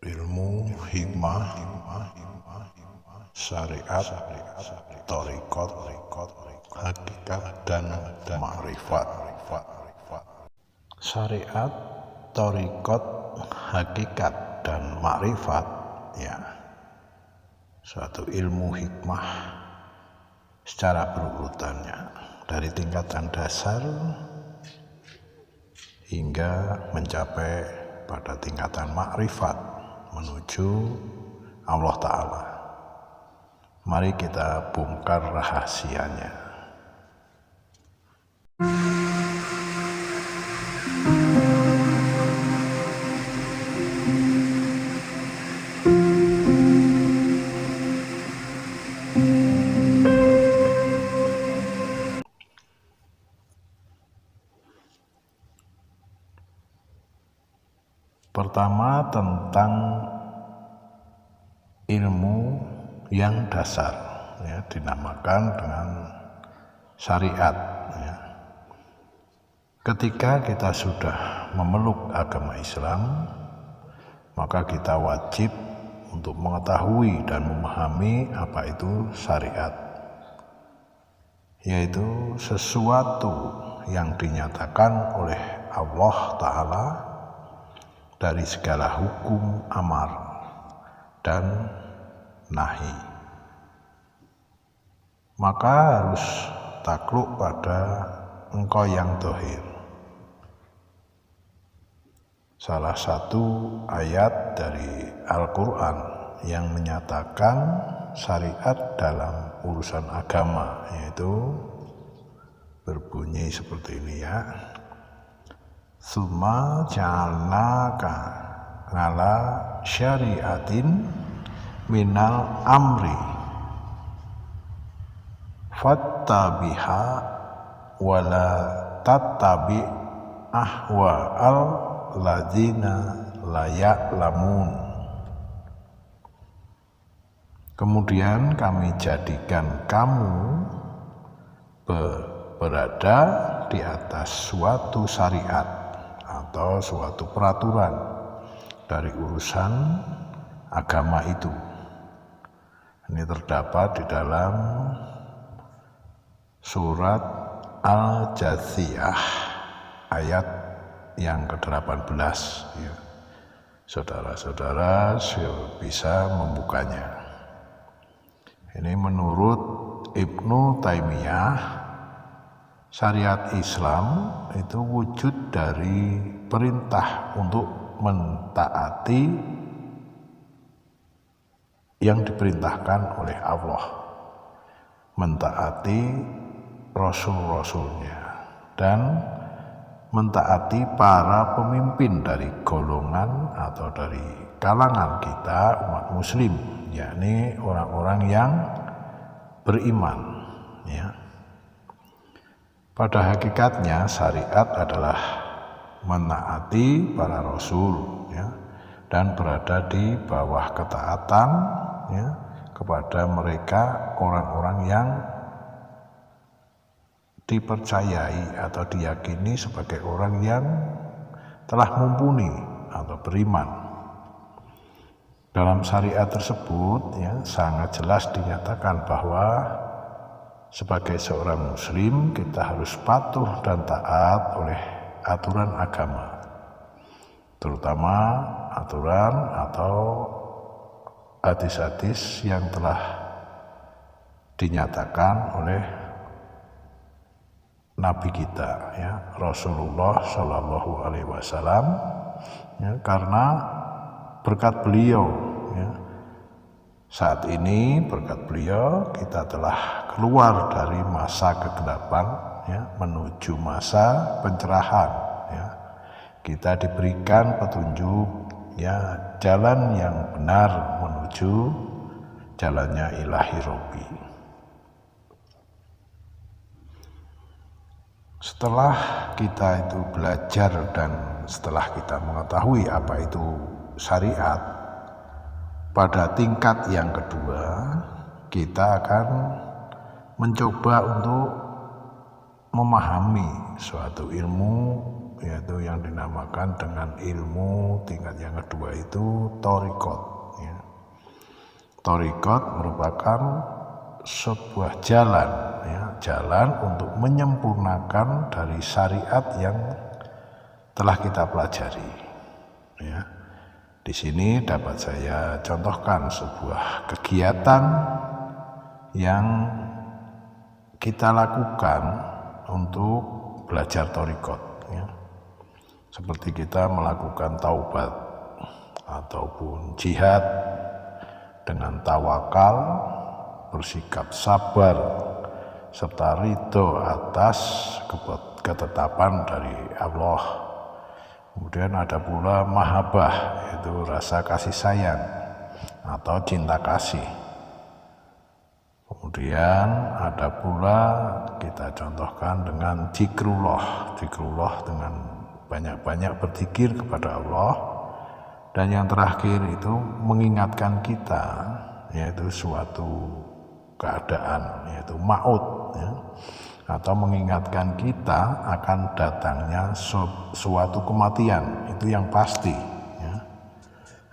ilmu, hikmah, syariat, thariqat, hakikat, dan ma'rifat. Syariat, thariqat, hakikat, dan ma'rifat, ya, suatu ilmu hikmah secara berurutannya dari tingkatan dasar hingga mencapai pada tingkatan ma'rifat menuju Allah Ta'ala. Mari kita bongkar rahasianya. Pertama, tentang ilmu yang dasar, ya, dinamakan dengan syariat, ya. Ketika kita sudah memeluk agama Islam, maka kita wajib untuk mengetahui dan memahami apa itu syariat, yaitu sesuatu yang dinyatakan oleh Allah Ta'ala dari segala hukum amar dan nahi. Maka harus takluk pada engkau yang dohir. Salah satu ayat dari Al-Quran yang menyatakan syariat dalam urusan agama, yaitu berbunyi seperti ini, ya. Tsumma ja'alnaka ala syariatin minal amri fattabiha wala tattabi ahwa'al ladzina la ya'lamun. Kemudian kami jadikan kamu berada di atas suatu syariat atau suatu peraturan dari urusan agama itu. Ini terdapat di dalam surat Al-Jathiyah ayat yang ke-18, ya. Saudara-saudara bisa membukanya. Ini menurut Ibnu Taimiyah, syariat Islam itu wujud dari perintah untuk mentaati yang diperintahkan oleh Allah, mentaati Rasul-Rasulnya, dan mentaati para pemimpin dari golongan atau dari kalangan kita umat muslim, yakni orang-orang yang beriman, ya. Pada hakikatnya syariat adalah menaati para rasul, ya, dan berada di bawah ketaatan, ya, kepada mereka orang-orang yang dipercayai atau diyakini sebagai orang yang telah mumpuni atau beriman. Dalam syariat tersebut, ya, sangat jelas dinyatakan bahwa sebagai seorang muslim kita harus patuh dan taat oleh aturan agama, terutama aturan atau hadis-hadis yang telah dinyatakan oleh Nabi kita, ya, Rasulullah Shallallahu Alaihi Wasallam, ya, karena berkat beliau, ya, saat ini berkat beliau kita telah keluar dari masa kegelapan, ya, menuju masa pencerahan, ya. Kita diberikan petunjuk, ya, jalan yang benar menuju jalannya Ilahi Robbi. Setelah kita itu belajar dan setelah kita mengetahui apa itu syariat, pada tingkat yang kedua kita akan mencoba untuk memahami suatu ilmu yaitu yang dinamakan dengan ilmu tingkat yang kedua itu thariqat. Ya. Thariqat merupakan sebuah jalan, ya, jalan untuk menyempurnakan dari syariat yang telah kita pelajari. Ya. Di sini dapat saya contohkan sebuah kegiatan yang kita lakukan untuk belajar thariqat. Ya. Seperti kita melakukan taubat ataupun jihad dengan tawakal, bersikap sabar, serta ridho atas ketetapan dari Allah. Kemudian ada pula mahabbah, yaitu rasa kasih sayang atau cinta kasih. Kemudian ada pula kita contohkan dengan zikrullah, zikrullah dengan banyak-banyak berzikir kepada Allah. Dan yang terakhir itu mengingatkan kita, yaitu suatu keadaan, yaitu maut, ya, atau mengingatkan kita akan datangnya suatu kematian, itu yang pasti. Ya.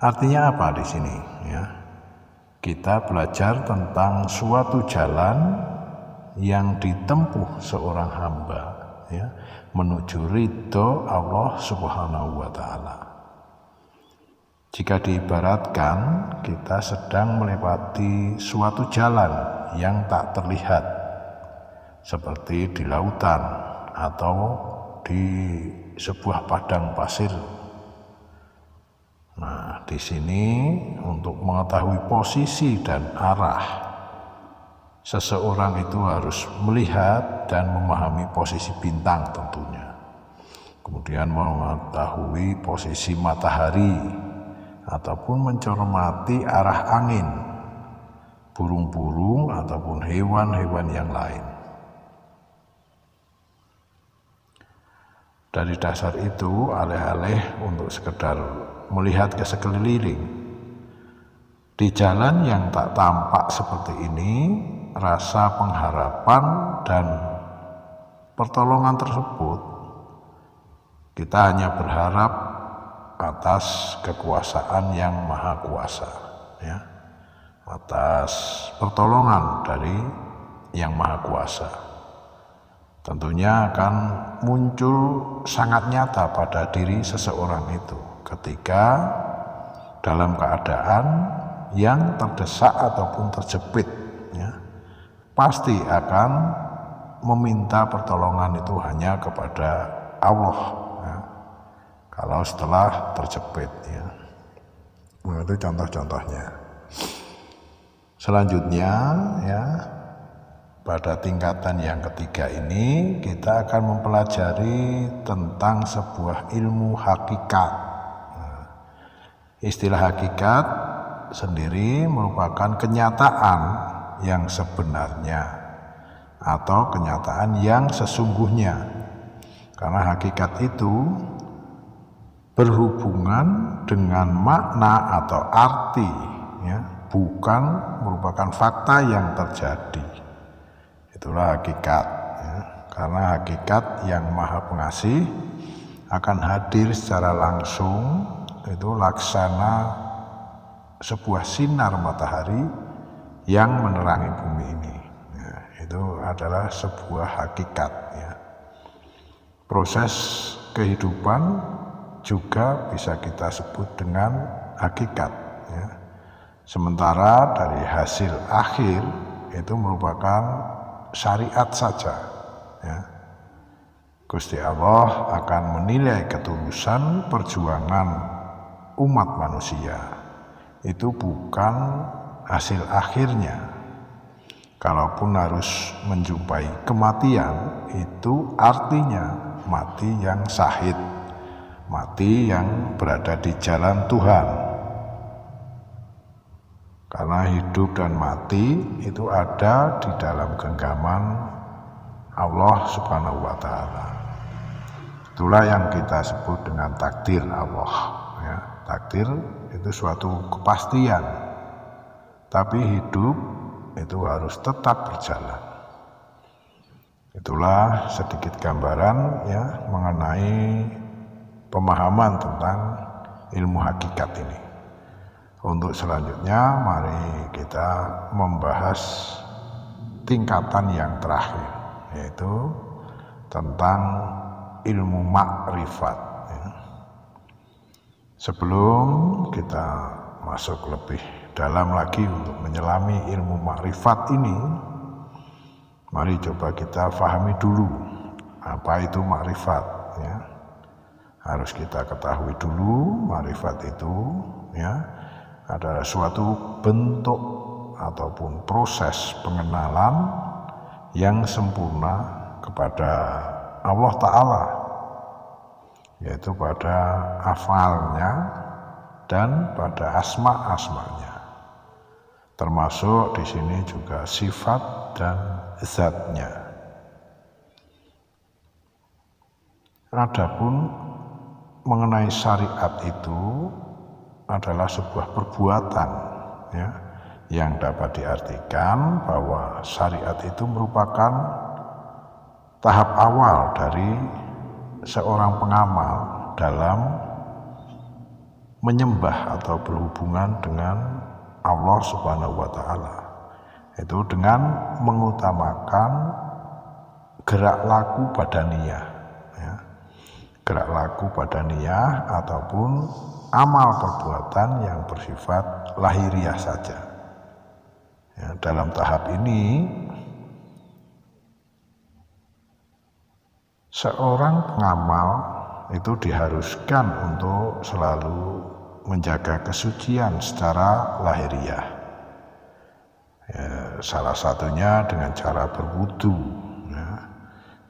Artinya apa di sini? Ya. Kita belajar tentang suatu jalan yang ditempuh seorang hamba, ya, menuju ridho Allah Subhanahu wa Ta'ala. Jika diibaratkan, kita sedang melewati suatu jalan yang tak terlihat, seperti di lautan atau di sebuah padang pasir. Nah, di sini untuk mengetahui posisi dan arah, seseorang itu harus melihat dan memahami posisi bintang tentunya. Kemudian mengetahui posisi matahari ataupun mencermati arah angin, burung-burung ataupun hewan-hewan yang lain. Dari dasar itu, alih-alih untuk sekedar melihat ke sekeliling, di jalan yang tak tampak seperti ini, rasa pengharapan dan pertolongan tersebut, kita hanya berharap atas kekuasaan yang maha kuasa, ya, atas pertolongan dari yang maha kuasa. Tentunya akan muncul sangat nyata pada diri seseorang itu ketika dalam keadaan yang terdesak ataupun terjepit, ya, pasti akan meminta pertolongan itu hanya kepada Allah, ya, kalau setelah terjepit, ya. Nah, itu contoh-contohnya. Selanjutnya, ya, pada tingkatan yang ketiga ini kita akan mempelajari tentang sebuah ilmu hakikat. Nah, istilah hakikat sendiri merupakan kenyataan yang sebenarnya atau kenyataan yang sesungguhnya. Karena hakikat itu berhubungan dengan makna atau arti, ya, bukan merupakan fakta yang terjadi. Itulah hakikat, ya. Karena hakikat yang maha pengasih akan hadir secara langsung, itu laksana sebuah sinar matahari yang menerangi bumi ini. Ya, itu adalah sebuah hakikat, ya. Proses kehidupan juga bisa kita sebut dengan hakikat, ya. Sementara dari hasil akhir itu merupakan syariat saja, ya. Gusti Allah akan menilai ketulusan perjuangan umat manusia. Itu bukan hasil akhirnya. Kalaupun harus menjumpai kematian, itu artinya mati yang syahid, mati yang berada di jalan Tuhan. Karena hidup dan mati itu ada di dalam genggaman Allah Subhanahu wa Ta'ala. Itulah yang kita sebut dengan takdir Allah, ya. Takdir itu suatu kepastian, tapi hidup itu harus tetap berjalan. Itulah sedikit gambaran, ya, mengenai pemahaman tentang ilmu hakikat ini. Untuk selanjutnya mari kita membahas tingkatan yang terakhir, yaitu tentang ilmu makrifat. Sebelum kita masuk lebih dalam lagi untuk menyelami ilmu makrifat ini, mari coba kita fahami dulu apa itu makrifat. Ya. Harus kita ketahui dulu makrifat itu ya adalah suatu bentuk ataupun proses pengenalan yang sempurna kepada Allah Ta'ala, yaitu pada afalnya dan pada asma-asmanya, termasuk di sini juga sifat dan zatnya. Adapun mengenai syariat itu adalah sebuah perbuatan ya, yang dapat diartikan bahwa syariat itu merupakan tahap awal dari seorang pengamal dalam menyembah atau berhubungan dengan Allah Subhanahu wa Ta'ala. Itu dengan mengutamakan gerak laku badaniyah ya. Gerak laku badaniyah ataupun amal perbuatan yang bersifat lahiriah saja. Ya, dalam tahap ini seorang pengamal itu diharuskan untuk selalu menjaga kesucian secara lahiriah. Ya, salah satunya dengan cara berwudu. Ya.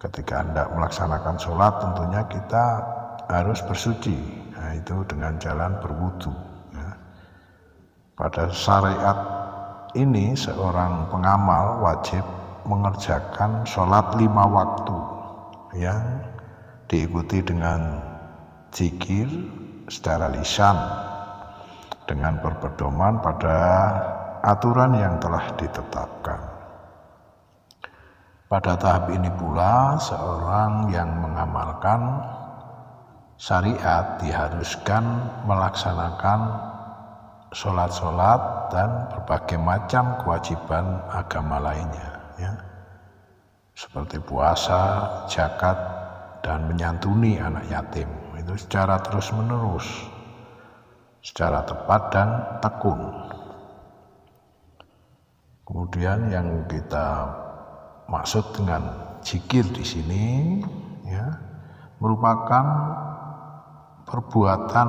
Ketika hendak melaksanakan sholat tentunya kita harus bersuci. Nah, itu dengan jalan berwudu. Ya. Pada syariat ini seorang pengamal wajib mengerjakan sholat 5 waktu yang diikuti dengan zikir secara lisan dengan berpedoman pada aturan yang telah ditetapkan. Pada tahap ini pula seorang yang mengamalkan syariat diharuskan melaksanakan sholat-sholat dan berbagai macam kewajiban agama lainnya ya. Seperti puasa, zakat, dan menyantuni anak yatim. Itu secara terus-menerus, secara tepat dan tekun. Kemudian yang kita maksud dengan zikir di sini ya, merupakan perbuatan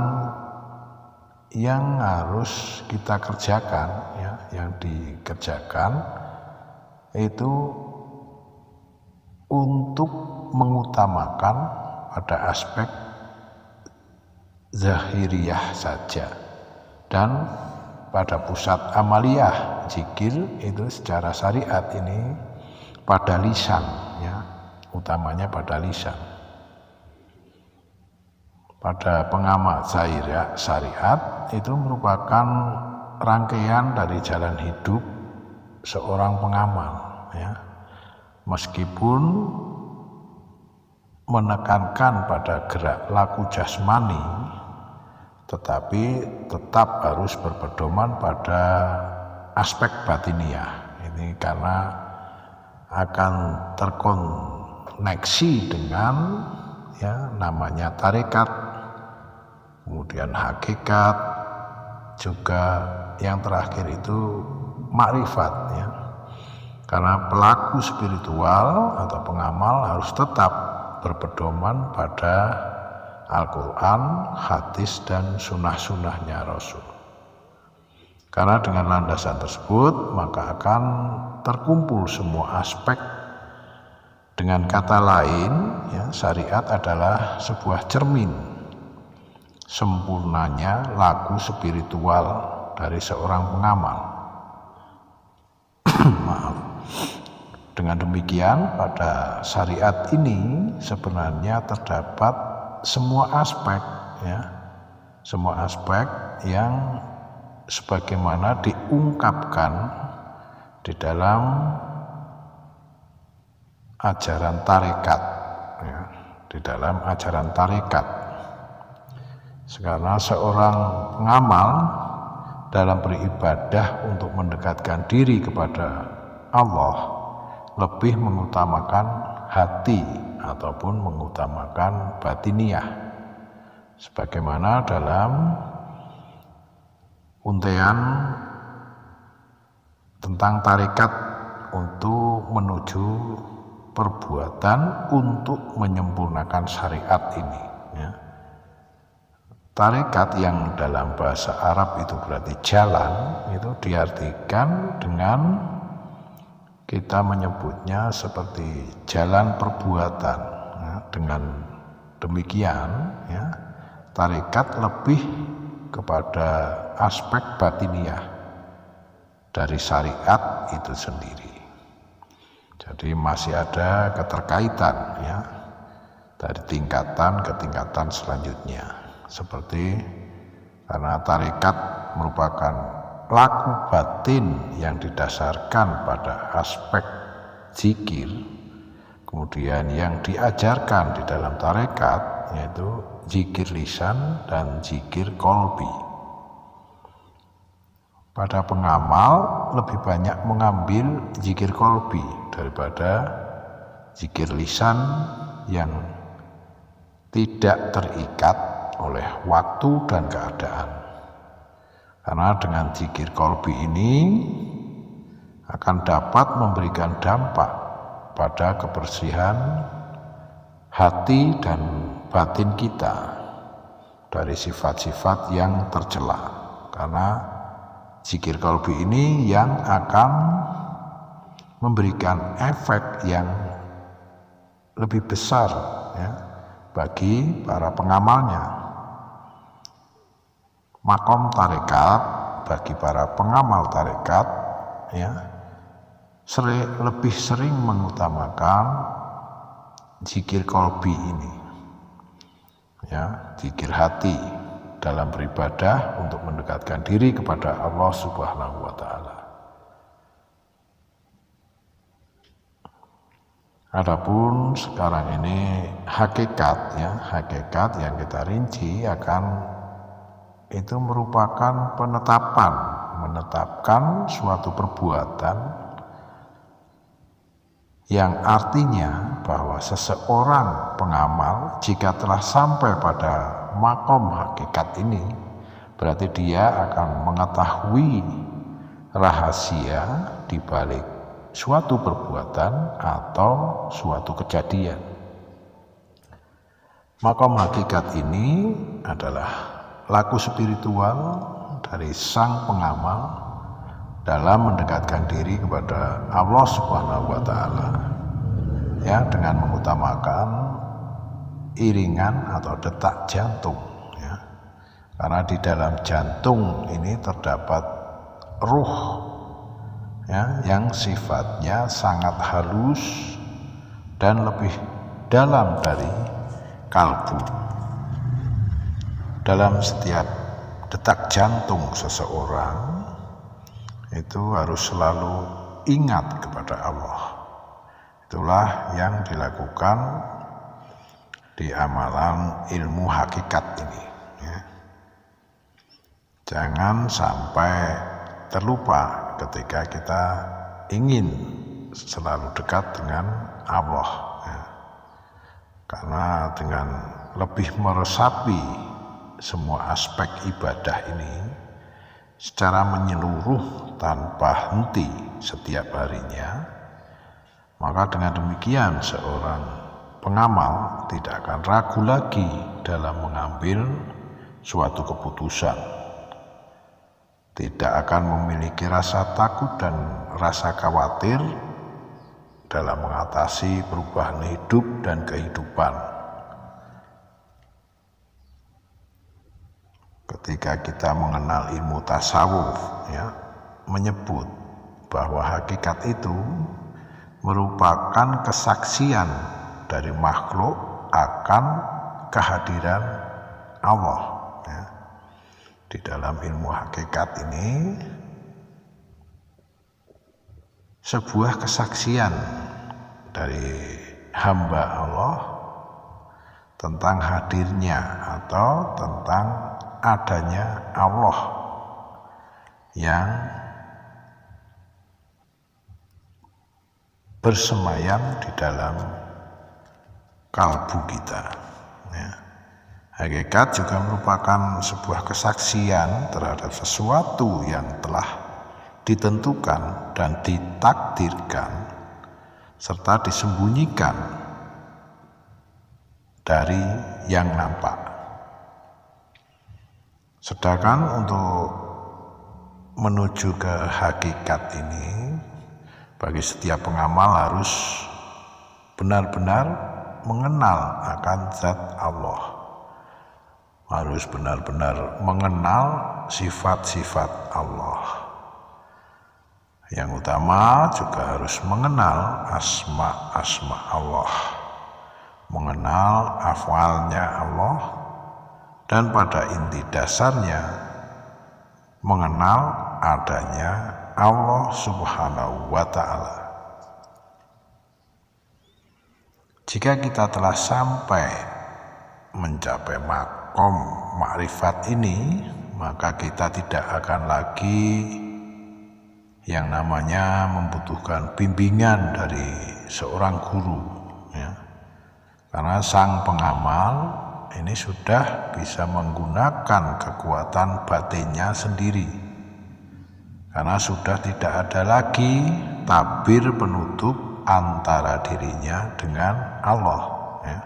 yang harus kita kerjakan ya, yang dikerjakan itu untuk mengutamakan pada aspek zahiriyah saja, dan pada pusat amaliyah zikir itu secara syariat ini pada lisan ya, utamanya pada lisan. Pada pengamal syariat itu merupakan rangkaian dari jalan hidup seorang pengamal ya. Meskipun menekankan pada gerak laku jasmani, tetapi tetap harus berpedoman pada aspek batiniah. Ini karena akan terkoneksi dengan ya namanya tarekat, kemudian hakikat, juga yang terakhir itu makrifat ya. Karena pelaku spiritual atau pengamal harus tetap berpedoman pada Al-Quran, hadis, dan sunnah-sunnahnya Rasul. Karena dengan landasan tersebut maka akan terkumpul semua aspek. Dengan kata lain ya, syariat adalah sebuah cermin sempurnanya laku spiritual dari seorang pengamal. Maaf. Dengan demikian pada syariat ini sebenarnya terdapat semua aspek ya, semua aspek yang sebagaimana diungkapkan di dalam ajaran tarekat ya, di dalam ajaran tarekat. Karena seorang pengamal dalam beribadah untuk mendekatkan diri kepada Allah lebih mengutamakan hati ataupun mengutamakan batiniah, sebagaimana dalam untean tentang tarekat untuk menuju perbuatan untuk menyempurnakan syariat ini, ya. Tarekat yang dalam bahasa Arab itu berarti jalan, itu diartikan dengan kita menyebutnya seperti jalan perbuatan, ya. Dengan demikian, ya, tarekat lebih kepada aspek batiniah dari syariat itu sendiri. Jadi masih ada keterkaitan, ya, dari tingkatan ke tingkatan selanjutnya. Seperti karena tarekat merupakan laku batin yang didasarkan pada aspek zikir, kemudian yang diajarkan di dalam tarekat yaitu zikir lisan dan zikir kolbi. Pada pengamal lebih banyak mengambil zikir kolbi daripada zikir lisan yang tidak terikat oleh waktu dan keadaan. Karena dengan zikir kolbi ini akan dapat memberikan dampak pada kebersihan hati dan batin kita dari sifat-sifat yang tercela. Karena zikir kolbi ini yang akan memberikan efek yang lebih besar, ya, bagi para pengamalnya. Makom tarekat bagi para pengamal tarekat, ya, lebih sering mengutamakan zikir kolbi ini, ya, zikir hati dalam beribadah untuk mendekatkan diri kepada Allah Subhanahu wa Ta'ala. Adapun sekarang ini hakikat, ya, hakikat yang kita rinci akan itu merupakan menetapkan suatu perbuatan yang artinya bahwa seseorang pengamal jika telah sampai pada makom hakikat ini berarti dia akan mengetahui rahasia di balik suatu perbuatan atau suatu kejadian. Makom hakikat ini adalah laku spiritual dari sang pengamal dalam mendekatkan diri kepada Allah Subhanahu wa Ta'ala, ya, dengan mengutamakan iringan atau detak jantung, ya. Karena di dalam jantung ini terdapat ruh, ya, yang sifatnya sangat halus dan lebih dalam dari kalbu. Dalam setiap detak jantung seseorang itu harus selalu ingat kepada Allah. Itulah yang dilakukan di amalan ilmu hakikat ini, ya. Jangan sampai terlupa ketika kita ingin selalu dekat dengan Allah, ya. Karena dengan lebih meresapi semua aspek ibadah ini secara menyeluruh tanpa henti setiap harinya, maka dengan demikian seorang pengamal tidak akan ragu lagi dalam mengambil suatu keputusan, tidak akan memiliki rasa takut dan rasa khawatir dalam mengatasi perubahan hidup dan kehidupan. Ketika kita mengenal ilmu tasawuf, ya, menyebut bahwa hakikat itu merupakan kesaksian dari makhluk akan kehadiran Allah, ya. Di dalam ilmu hakikat ini sebuah kesaksian dari hamba Allah tentang hadirnya atau tentang adanya Allah yang bersemayam di dalam kalbu kita. Ya. Hakikat juga merupakan sebuah kesaksian terhadap sesuatu yang telah ditentukan dan ditakdirkan serta disembunyikan dari yang nampak. Sedangkan untuk menuju ke hakikat ini, bagi setiap pengamal harus benar-benar mengenal akan zat Allah. Harus benar-benar mengenal sifat-sifat Allah. Yang utama juga harus mengenal asma-asma Allah, mengenal afalnya Allah, dan pada inti dasarnya mengenal adanya Allah Subhanahu wa Ta'ala. Jika kita telah sampai mencapai makom makrifat ini, maka kita tidak akan lagi yang namanya membutuhkan bimbingan dari seorang guru, ya. Karena sang pengamal ini sudah bisa menggunakan kekuatan batinnya sendiri, karena sudah tidak ada lagi tabir penutup antara dirinya dengan Allah, ya.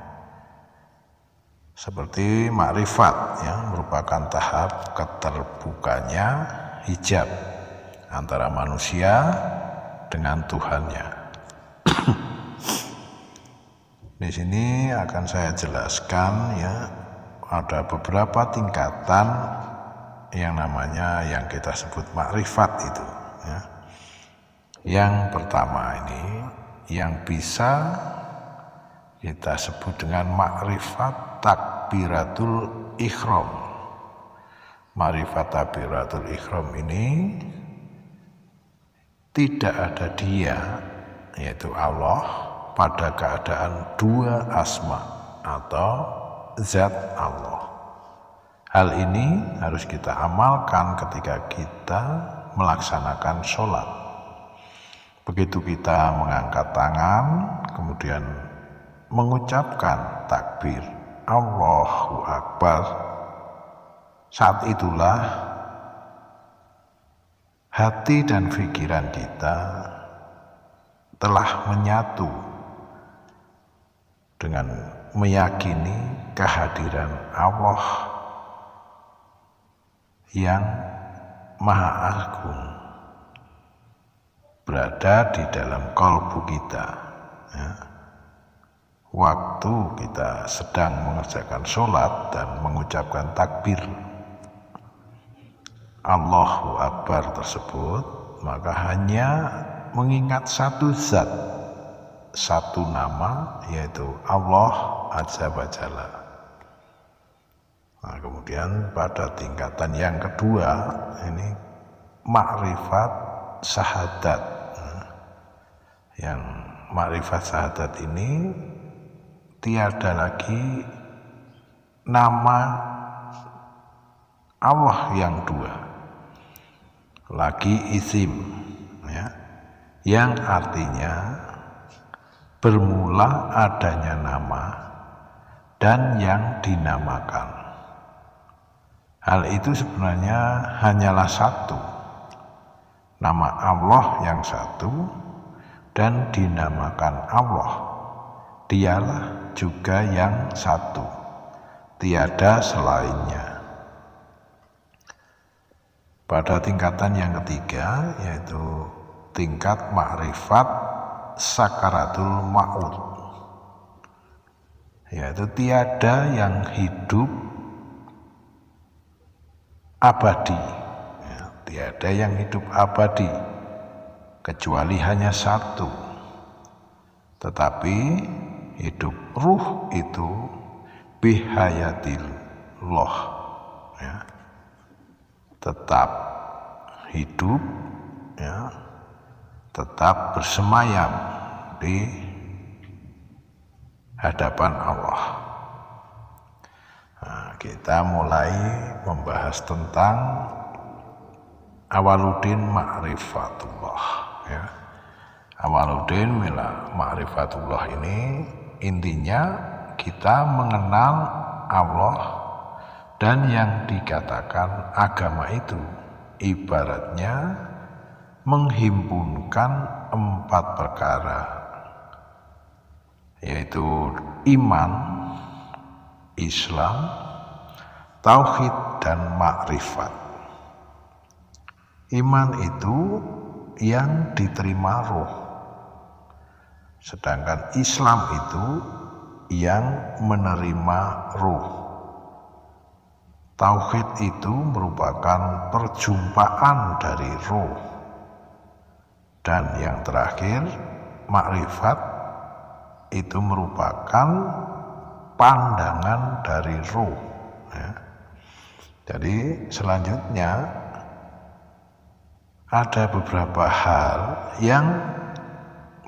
Seperti makrifat, ya, merupakan tahap keterbukanya hijab antara manusia dengan Tuhannya. Di sini akan saya jelaskan, ya, ada beberapa tingkatan yang namanya yang kita sebut makrifat itu, ya. Yang pertama ini yang bisa kita sebut dengan makrifat takbiratul ihram. Makrifat takbiratul ihram ini tidak ada dia, yaitu Allah, pada keadaan dua asma atau zat Allah. Hal ini harus kita amalkan ketika kita melaksanakan sholat. Begitu kita mengangkat tangan, kemudian mengucapkan takbir Allahu Akbar, saat itulah hati dan pikiran kita telah menyatu dengan meyakini kehadiran Allah yang Maha Agung berada di dalam kalbu kita, ya. Waktu kita sedang mengerjakan sholat dan mengucapkan takbir Allahu Akbar tersebut, maka hanya mengingat satu zat, satu nama, yaitu Allah Azza wa Jalla. Nah, kemudian pada tingkatan yang kedua ini makrifat syahadat. Yang makrifat syahadat ini tiada lagi nama Allah yang dua, lagi isim, ya, yang artinya bermula adanya nama dan yang dinamakan. Hal itu sebenarnya hanyalah satu, nama Allah yang satu dan dinamakan Allah, dialah juga yang satu, tiada selainnya. Pada tingkatan yang ketiga, yaitu tingkat makrifat sakaratul maut, yaitu tiada yang hidup abadi, ya, tiada yang hidup abadi kecuali hanya satu. Tetapi hidup ruh itu bihayatillah, ya, tetap hidup, ya, tetap bersemayam di hadapan Allah. kita mulai membahas tentang Awaluddin Ma'rifatullah ya. Awaluddin Ma'rifatullah ini intinya kita mengenal Allah, dan yang dikatakan agama itu ibaratnya menghimpunkan 4 perkara, yaitu iman, Islam, tauhid, dan makrifat. Iman itu yang diterima roh, sedangkan Islam itu yang menerima roh. Tauhid itu merupakan perjumpaan dari roh, dan yang terakhir makrifat itu merupakan pandangan dari roh ya. Jadi selanjutnya ada beberapa hal yang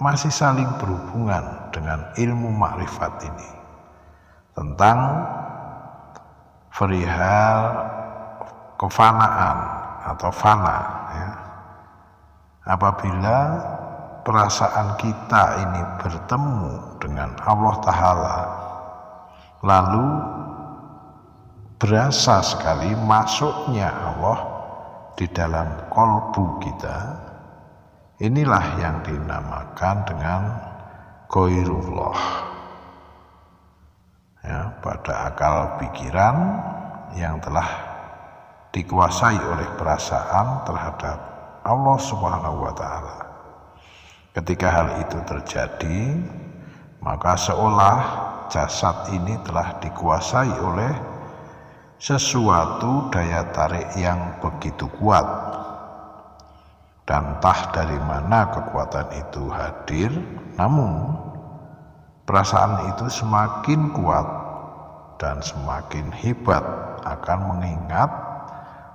masih saling berhubungan dengan ilmu makrifat ini, tentang perihal kefanaan atau fana ya. Apabila perasaan kita ini bertemu dengan Allah Ta'ala, lalu berasa sekali masuknya Allah di dalam kolbu kita, inilah yang dinamakan dengan ghairullah ya, pada akal pikiran yang telah dikuasai oleh perasaan terhadap Allah Subhanahu wa Ta'ala. Ketika hal itu terjadi, maka seolah jasad ini telah dikuasai oleh sesuatu daya tarik yang begitu kuat, dan entah dari mana kekuatan itu hadir, namun perasaan itu semakin kuat dan semakin hebat akan mengingat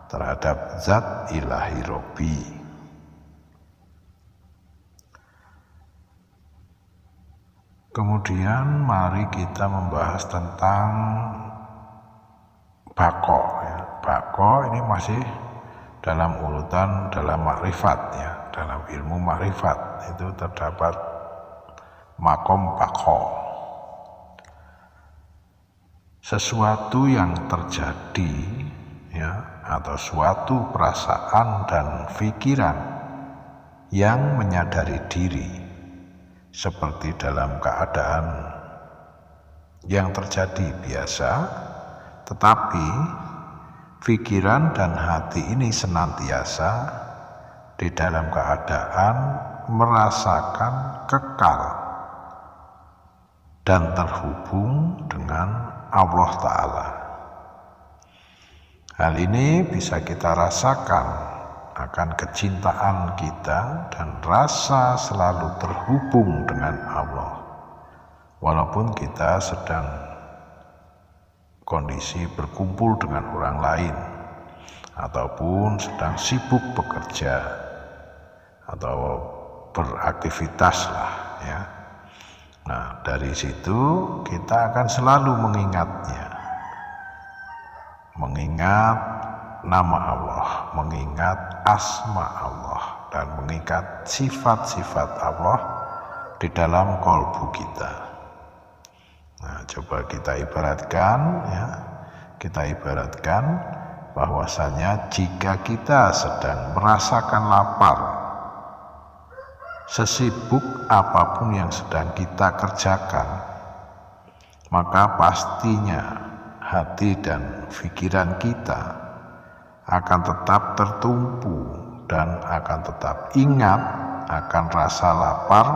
terhadap zat ilahi Robbi. Kemudian mari kita membahas tentang bako ya. Bako ini masih dalam urutan dalam makrifat ya. Dalam ilmu makrifat itu terdapat makom bako, sesuatu yang terjadi ya, atau suatu perasaan dan pikiran yang menyadari diri, seperti dalam keadaan yang terjadi biasa, tetapi pikiran dan hati ini senantiasa di dalam keadaan merasakan kekal dan terhubung dengan Allah Ta'ala. Hal ini bisa kita rasakan akan kecintaan kita dan rasa selalu terhubung dengan Allah, walaupun kita sedang kondisi berkumpul dengan orang lain, ataupun sedang sibuk bekerja atau beraktivitas lah ya. Nah, dari situ kita akan selalu mengingatnya, mengingat nama Allah, mengingat asma Allah, dan mengingat sifat-sifat Allah di dalam kolbu kita. Nah, coba kita ibaratkan ya, bahwasanya jika kita sedang merasakan lapar, sesibuk apapun yang sedang kita kerjakan, maka pastinya hati dan pikiran kita akan tetap tertumpu dan akan tetap ingat akan rasa lapar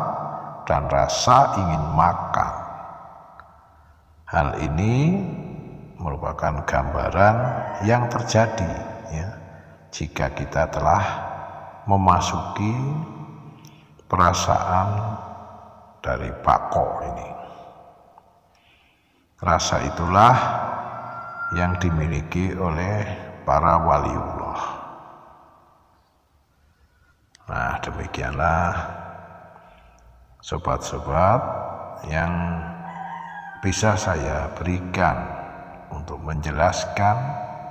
dan rasa ingin makan. Hal ini merupakan gambaran yang terjadi ya, jika kita telah memasuki perasaan dari bako ini. Rasa itulah yang dimiliki oleh para waliullah. Nah, demikianlah sobat-sobat yang bisa saya berikan untuk menjelaskan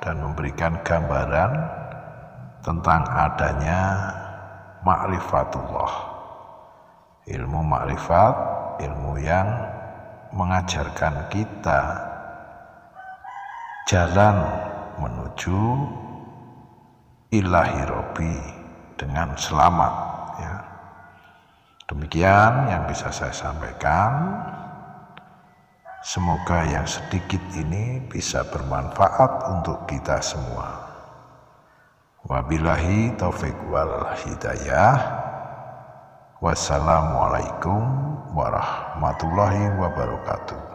dan memberikan gambaran tentang adanya ma'rifatullah. Ilmu ma'rifat, ilmu yang mengajarkan kita jalan menuju ilahi Robbi dengan selamat, ya. Demikian yang bisa saya sampaikan. Semoga yang sedikit ini bisa bermanfaat untuk kita semua. Wabillahi taufiq wal hidayah. Wassalamualaikum warahmatullahi wabarakatuh.